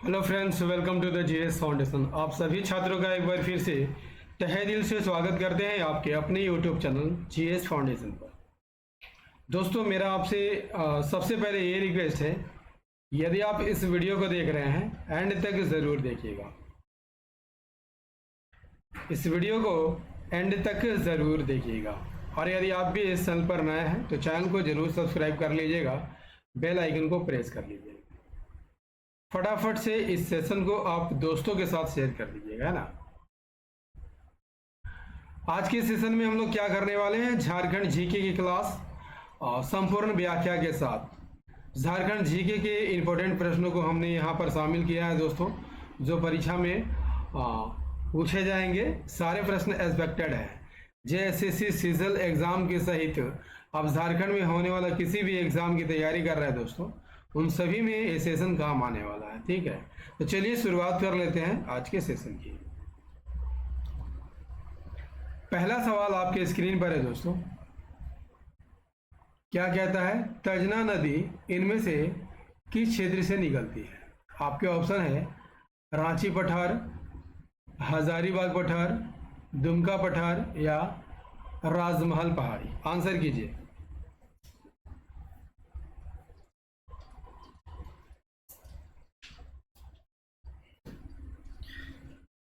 Hello friends, welcome to the GS foundation. आप सभी छात्रों का एक बार फिर से तहे दिल से स्वागत करते हैं आपके अपने यूट्यूब चैनल जीएस फाउंडेशन पर। दोस्तों, मेरा आपसे सबसे पहले ये रिक्वेस्ट है, यदि आप इस वीडियो को देख रहे हैं एंड तक ज़रूर देखिएगा। इस वीडियो को एंड तक ज़रूर देखिएगा। और यदि आप भी इस चैनल पर नए हैं तो चैनल को ज़रूर सब्सक्राइब कर लीजिएगा, बेल आइकन को प्रेस कर लीजिएगा। फटाफट से इस सेशन को आप दोस्तों के साथ शेयर कर दीजिएगा, है ना। आज के सेशन में हम लोग क्या करने वाले हैं, झारखंड जीके की क्लास संपूर्ण व्याख्या के साथ झारखंड जीके के इम्पोर्टेंट प्रश्नों को हमने यहाँ पर शामिल किया है दोस्तों, जो परीक्षा में पूछे जाएंगे। सारे प्रश्न एक्सपेक्टेड है। जेएसएससी सीजल एग्जाम के सहित आप झारखंड में होने वाला किसी भी एग्जाम की तैयारी कर रहे हैं दोस्तों, उन सभी में ये सेशन काम आने वाला है। ठीक है, तो चलिए शुरुआत कर लेते हैं आज के सेशन की। पहला सवाल आपके स्क्रीन पर है दोस्तों। क्या कहता है, तजना नदी इनमें से किस क्षेत्र से निकलती है? आपके ऑप्शन है रांची पठार, हजारीबाग पठार, दुमका पठार या राजमहल पहाड़ी। आंसर कीजिए।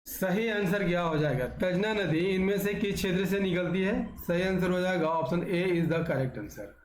सही आंसर क्या हो जाएगा? तजना नदी इनमें से किस क्षेत्र से निकलती है? सही आंसर हो जाएगा option A is the correct answer,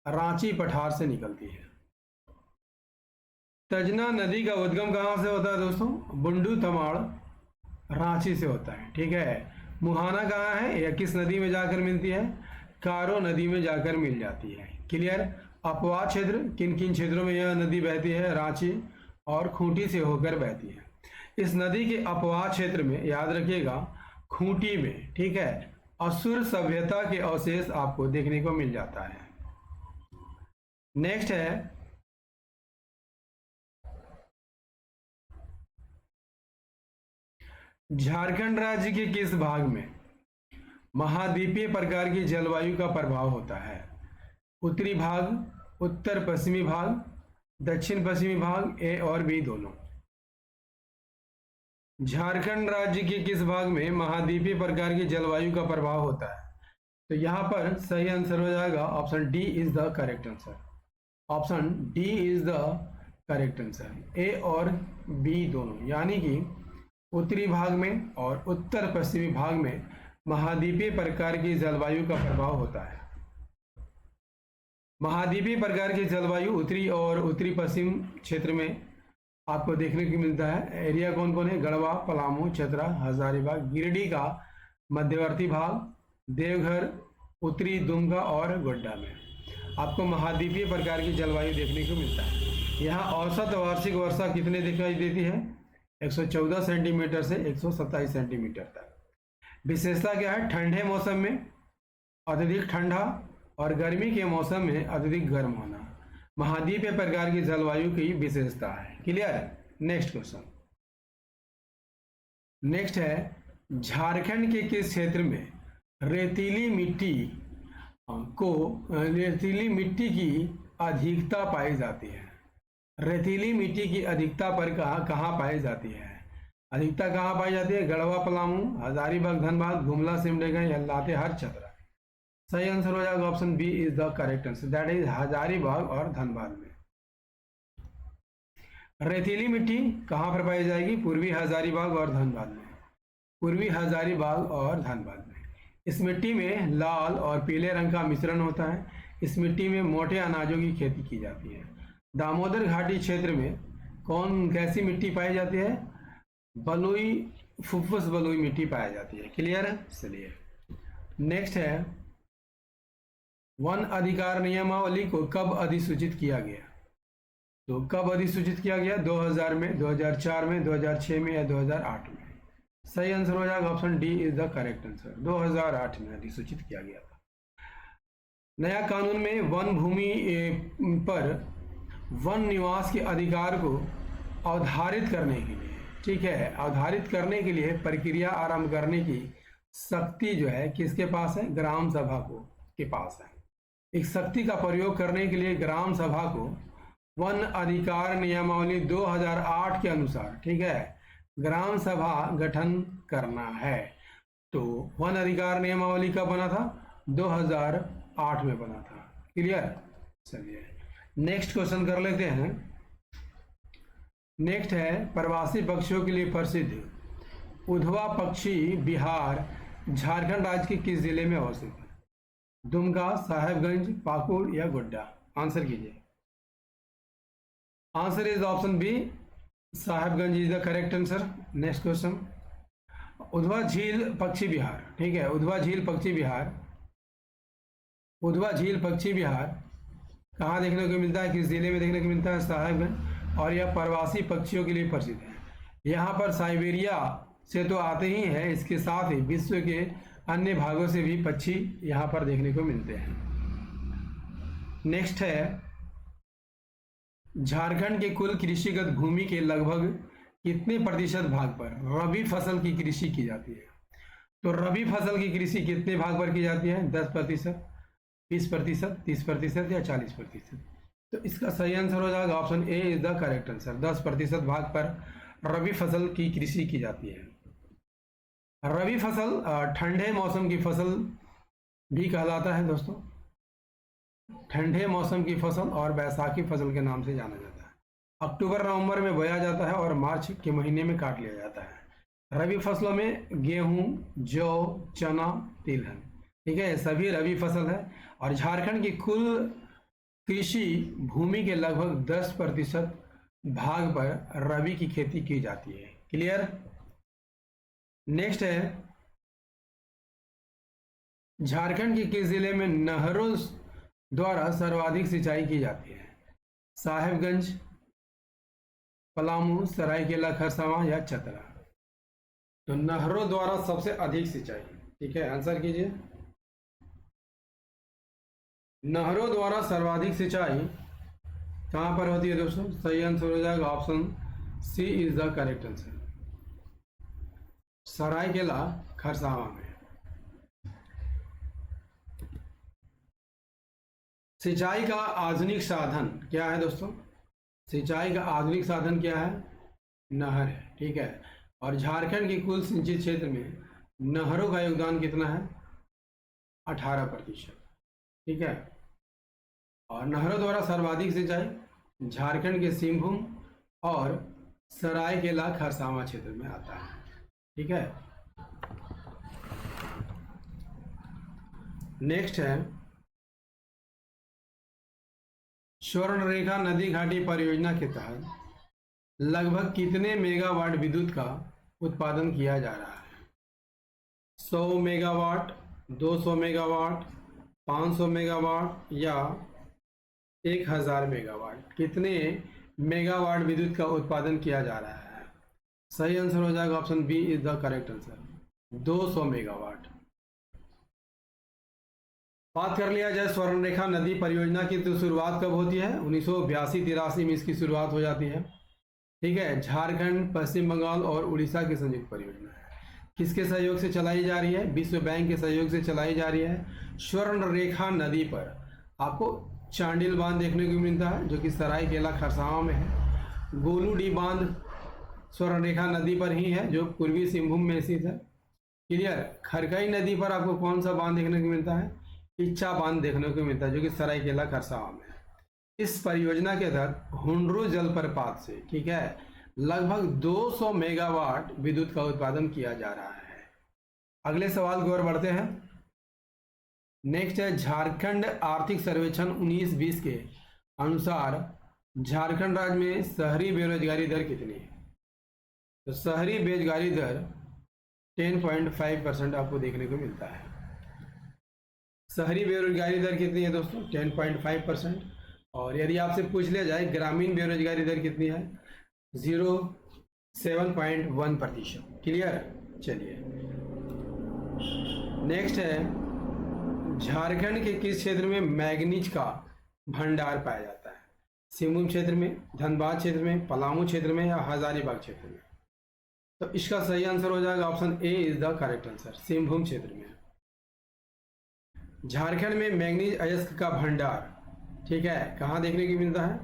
Ranchi पठार से निकलती है। तजना नदी का उद्गम कहाँ से होता है दोस्तों? बुंडू तमाड़ रांची से होता है। ठीक है, मुहाना कहाँ है या किस नदी में जाकर मिलती है? कारो नदी में जाकर मिल जाती है। क्लियर। अपवाद क्षेत्र, किन किन क्षेत्रों में यह नदी बहती है? रांची और खूंटी से होकर बहती है। इस नदी के अपवाद क्षेत्र में याद रखिएगा, खूंटी में, ठीक है, असुर सभ्यता के अवशेष आपको देखने को मिल जाता है। नेक्स्ट है, झारखंड राज्य के किस भाग में महाद्वीपीय प्रकार की जलवायु का प्रभाव होता है? उत्तरी भाग, उत्तर पश्चिमी भाग, दक्षिण पश्चिमी भाग, ए और बी दोनों। झारखंड राज्य के किस भाग में महाद्वीपीय प्रकार की जलवायु का प्रभाव होता है? तो यहाँ पर सही आंसर हो जाएगा option D is the correct answer. Option D is the correct answer. A और बी दोनों, यानी कि उत्तरी भाग में और उत्तर पश्चिमी भाग में महाद्वीपीय प्रकार की जलवायु का प्रभाव होता है। महाद्वीपीय प्रकार की जलवायु उत्तरी और उत्तरी पश्चिम क्षेत्र में आपको देखने को मिलता है। एरिया कौन कौन है? गढ़वा, पलामू, चतरा, हजारीबाग, गिरिडीह का मध्यवर्ती भाग, देवघर, उत्तरी दुमका और गोड्डा में आपको महाद्वीपीय प्रकार की जलवायु देखने को मिलता है। यहाँ औसत वार्षिक वर्षा कितने दिखाई देती है? 114 सेंटीमीटर से 127 सेंटीमीटर तक। विशेषता क्या है? ठंडे मौसम में अत्यधिक ठंडा और गर्मी के मौसम में अत्यधिक गर्म होना महाद्वीपीय प्रकार की जलवायु की विशेषता है। क्लियर। Next question. नेक्स्ट है, झारखंड के किस क्षेत्र में रेतीली मिट्टी की अधिकता पाई जाती है? रेतीली मिट्टी की अधिकता पर कहाँ पाई जाती है? अधिकता कहाँ पाई जाती है? गढ़वा, पलामू, हजारीबाग, धनबाद, गुमला, सिमडेगा या लातेहार, चतरा। सही आंसर हो जाएगा option B is the correct answer, that is Hazaribagh और धनबाद में। रेतीली मिट्टी कहाँ पर पाई जाएगी? पूर्वी हजारीबाग और धनबाद में। पूर्वी हजारीबाग और धनबाद में। इस मिट्टी में लाल और पीले रंग का मिश्रण होता है। इस मिट्टी में मोटे अनाजों की खेती की जाती है। दामोदर घाटी क्षेत्र में कैसी मिट्टी पाई जाती है? बलुई, फुफ्फुस बलुई मिट्टी पाई जाती है। क्लियर है। चलिए नेक्स्ट है, वन अधिकार नियमावली को कब अधिसूचित किया गया? तो कब अधिसूचित किया गया? 2000 में, 2004 में, 2006 में या 2008 में? सही आंसर हो जाएगा option D is the correct answer, 2008 में अधिसूचित किया गया था। नया कानून में वन भूमि पर वन निवास के अधिकार को अवधारित करने के लिए, ठीक है, अवधारित करने के लिए प्रक्रिया आरंभ करने की शक्ति जो है किसके पास है? ग्राम सभा के पास है। इस शक्ति का प्रयोग करने के लिए ग्राम सभा को वन अधिकार नियमावली 2008 के अनुसार, ठीक है, ग्राम सभा गठन करना है। तो वन अधिकार नियमावली कब बना था? 2008 में बना था। क्लियर? चलिए नेक्स्ट क्वेश्चन कर लेते हैं। नेक्स्ट है प्रवासी पक्षियों के लिए प्रसिद्ध उधवा पक्षी बिहार झारखंड राज्य के किस जिले में अवस्थित है? दुमका, साहेबगंज, पाकुड़ या गोड्डा? आंसर कीजिए। Answer is option B, Sahebganj is the correct answer. Next question, Udhwa झील पक्षी बिहार, ठीक है, उधवा झील पक्षी बिहार, उधवा झील पक्षी बिहार कहाँ देखने को मिलता है? किस जिले में देखने को मिलता है? साहेबगंज। और यह प्रवासी पक्षियों के लिए प्रसिद्ध है। यहाँ पर साइबेरिया से तो आते ही हैं, इसके साथ ही विश्व के अन्य भागों से भी पक्षी यहाँ पर देखने को मिलते हैं। नेक्स्ट है झारखंड के कुल कृषिगत भूमि के लगभग कितने प्रतिशत भाग पर रबी फसल की कृषि की जाती है? तो रबी फसल की कृषि कितने भाग पर की जाती है? 10%, 20%, 30% या 40%? तो इसका सही आंसर हो जाएगा option A is the correct answer. 10% भाग पर रबी फसल की कृषि की जाती है। रबी फसल ठंडे मौसम की फसल भी कहलाता है दोस्तों। ठंडे मौसम की फसल और बैसाखी फसल के नाम से जाना जाता है। अक्टूबर नवंबर में बोया जाता है और मार्च के महीने में काट लिया जाता है। रबी फसलों में गेहूं, जौ, चना, तिलहन, ठीक है, सभी रबी फसल है। और झारखंड की कुल कृषि भूमि के लगभग 10% भाग पर रबी की खेती की जाती है। क्लियर? नेक्स्ट है झारखंड के किस जिले में नहरों द्वारा सर्वाधिक सिंचाई की जाती है? साहेबगंज, पलामू, सरायकेला खरसावां या चतरा? तो नहरों द्वारा सबसे अधिक सिंचाई, ठीक है, आंसर कीजिए। नहरों द्वारा सर्वाधिक सिंचाई कहां पर होती है दोस्तों? सही आंसर हो जाएगा option C is the correct answer, Seraikela Kharsawan में। सिंचाई का आधुनिक साधन क्या है दोस्तों? सिंचाई का आधुनिक साधन क्या है? नहर है, ठीक है। और झारखंड के कुल सिंचित क्षेत्र में नहरों का योगदान कितना है? 18%, ठीक है। और नहरों द्वारा सर्वाधिक सिंचाई झारखंड के सिंहभूम और सरायकेला खरसावां क्षेत्र में आता है, ठीक है। नेक्स्ट है स्वर्णरेखा नदी घाटी परियोजना के तहत लगभग कितने मेगावाट विद्युत का उत्पादन किया जा रहा है? 100 मेगावाट, 200 मेगावाट, 500 मेगावाट या 1000 मेगावाट? कितने मेगावाट विद्युत का उत्पादन किया जा रहा है? सही आंसर हो जाएगा option B is the correct answer, 200 megawatt. बात कर लिया जाए स्वर्णरेखा नदी परियोजना की, तो शुरुआत कब होती है? 1982-83 में इसकी शुरुआत हो जाती है, ठीक है। झारखंड, पश्चिम बंगाल और उड़ीसा की संयुक्त परियोजना है। किसके सहयोग से चलाई जा रही है? विश्व बैंक के सहयोग से चलाई जा रही है। स्वर्णरेखा नदी पर आपको चांडिल बांध देखने को मिलता है जो कि सरायकेला खरसावां में है। गोलूडी बांध स्वर्णरेखा नदी पर ही है जो पूर्वी सिंहभूम में स्थित है। क्लियर? खरकई नदी पर आपको कौन सा बांध देखने को मिलता है? इच्छा बांध देखने को मिलता है जो कि सरायकेला खरसावां में है। इस परियोजना के तहत हुंडरू जलप्रपात से, ठीक है, लगभग 200 मेगावाट विद्युत का उत्पादन किया जा रहा है। अगले सवाल की ओर बढ़ते हैं। नेक्स्ट है झारखंड आर्थिक सर्वेक्षण 19-20 के अनुसार झारखंड राज्य में शहरी बेरोजगारी दर कितनी है? तो शहरी बेरोजगारी दर 10.5% आपको देखने को मिलता है। शहरी बेरोजगारी दर कितनी है दोस्तों? 10.5%। और यदि आपसे पूछ लिया जाए ग्रामीण बेरोजगारी दर कितनी है? 7.1%। क्लियर? चलिए नेक्स्ट है झारखंड के किस क्षेत्र में मैग्नीज का भंडार पाया जाता है? सिंहभूम क्षेत्र में, धनबाद क्षेत्र में, पलामू क्षेत्र में या हजारीबाग क्षेत्र में? तो इसका सही आंसर हो जाएगा option A is the correct answer, Singhbhum क्षेत्र में। झारखंड में मैग्नीज अयस्क का भंडार, ठीक है, कहाँ देखने को मिलता है?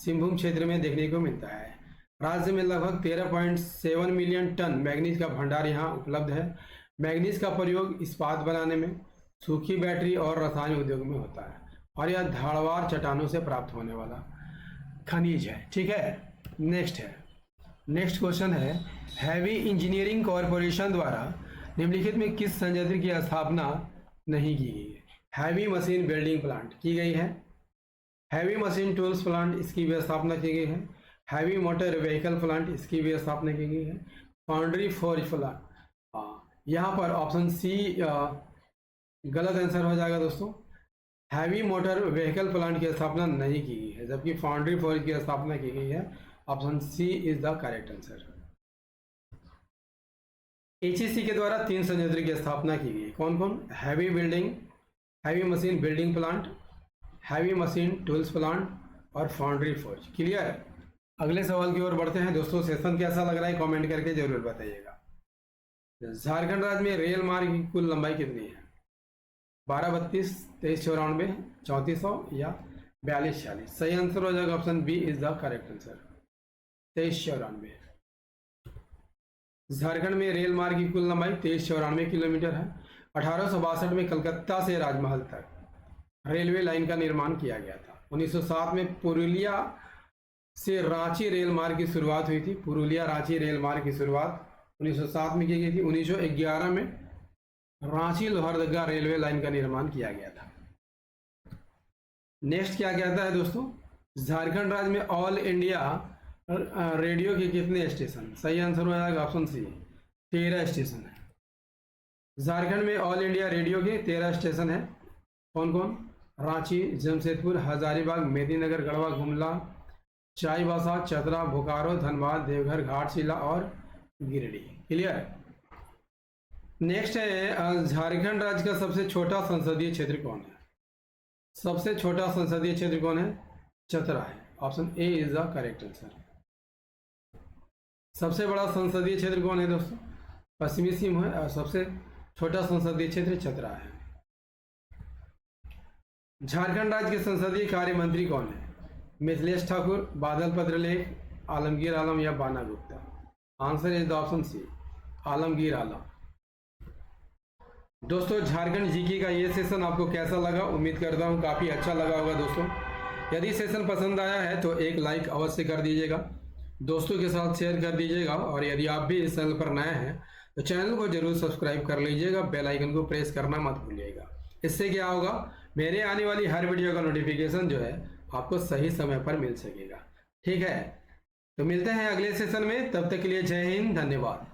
सिंहभूम क्षेत्र में देखने को मिलता है। राज्य में लगभग 13.7 मिलियन टन मैग्नीज का भंडार यहाँ उपलब्ध है। मैग्नीज का प्रयोग इस्पात बनाने में, सूखी बैटरी और रसायन उद्योग में होता है और यह धारवाड़ चट्टानों से प्राप्त होने वाला खनिज है। ठीक है, नेक्स्ट क्वेश्चन है, हैवी इंजीनियरिंग कॉरपोरेशन द्वारा निम्नलिखित में किस संयंत्र की स्थापना नहीं की गई है? हैवी मशीन बिल्डिंग प्लांट की गई है, हैवी मशीन टूल्स प्लांट इसकी भी स्थापना की गई है, हैवी मोटर व्हीकल प्लांट इसकी भी स्थापना की गई है, फाउंड्री फोर्ज प्लांट, यहाँ पर ऑप्शन सी गलत आंसर हो जाएगा दोस्तों। हैवी मोटर व्हीकल प्लांट की स्थापना नहीं की गई है, जबकि फाउंड्री फोर्ज की स्थापना की गई है। Option C is the correct answer. HEC के द्वारा 3 संयंत्र की स्थापना की गई, कौन कौन? Heavy machine building plant, heavy machine tools plant और फाउंड्री फोर्ज। क्लियर? अगले सवाल की ओर बढ़ते हैं दोस्तों। सेशन कैसा लग रहा है कमेंट करके जरूर बताइएगा। झारखंड राज्य में रेल मार्ग की कुल लंबाई कितनी है? 1232, 2394, 3400 या 4246? सही आंसर हो जाएगा option B is the correct answer, 2394। Jharkhand में रेल मार्ग की कुल लंबाई 2394 किलोमीटर है। 1862 में कलकत्ता से राजमहल तक रेलवे लाइन का निर्माण किया गया था। 1907 में पुरुलिया से रांची रेल मार्ग की शुरुआत हुई थी। पुरुलिया रांची रेल मार्ग की शुरुआत 1907 में की गई थी। 1911 में रांची लोहरदगा रेलवे लाइन का निर्माण किया गया था। नेक्स्ट क्या कहता है दोस्तों, झारखंड राज्य में ऑल इंडिया रेडियो के कितने स्टेशन? सही आंसर हो जाएगा ऑप्शन सी, 13 स्टेशन है। झारखंड में ऑल इंडिया रेडियो के 13 स्टेशन है। कौन कौन? रांची, जमशेदपुर, हजारीबाग, मेदिनीनगर, गढ़वा, गुमला, चाईबासा, चतरा, बोकारो, धनबाद, देवघर, घाटशिला और गिरिडीह। क्लियर? नेक्स्ट है, झारखंड राज्य का सबसे छोटा संसदीय क्षेत्र कौन है? सबसे छोटा संसदीय क्षेत्र कौन है? चतरा है। Option A is the correct answer. सबसे बड़ा संसदीय क्षेत्र कौन है दोस्तों? पश्चिमी सिंहभूम है और सबसे छोटा संसदीय क्षेत्र चतरा है। झारखंड राज्य के संसदीय कार्य मंत्री कौन है? मिथिलेश ठाकुर, बादल पत्रलेख, आलमगीर आलम या Bana Gupta? Answer is the option C, Alamgir Alam. दोस्तों, झारखंड जीके का ये सेशन आपको कैसा लगा? उम्मीद करता हूँ काफ़ी अच्छा लगा होगा दोस्तों। यदि सेशन पसंद आया है तो एक लाइक अवश्य कर दीजिएगा, दोस्तों के साथ शेयर कर दीजिएगा और यदि आप भी इस चैनल पर नए हैं तो चैनल को जरूर सब्सक्राइब कर लीजिएगा, बेल आइकन को प्रेस करना मत भूलिएगा। इससे क्या होगा, मेरे आने वाली हर वीडियो का नोटिफिकेशन जो है आपको सही समय पर मिल सकेगा। ठीक है, तो मिलते हैं अगले सेशन में, तब तक के लिए जय हिंद, धन्यवाद।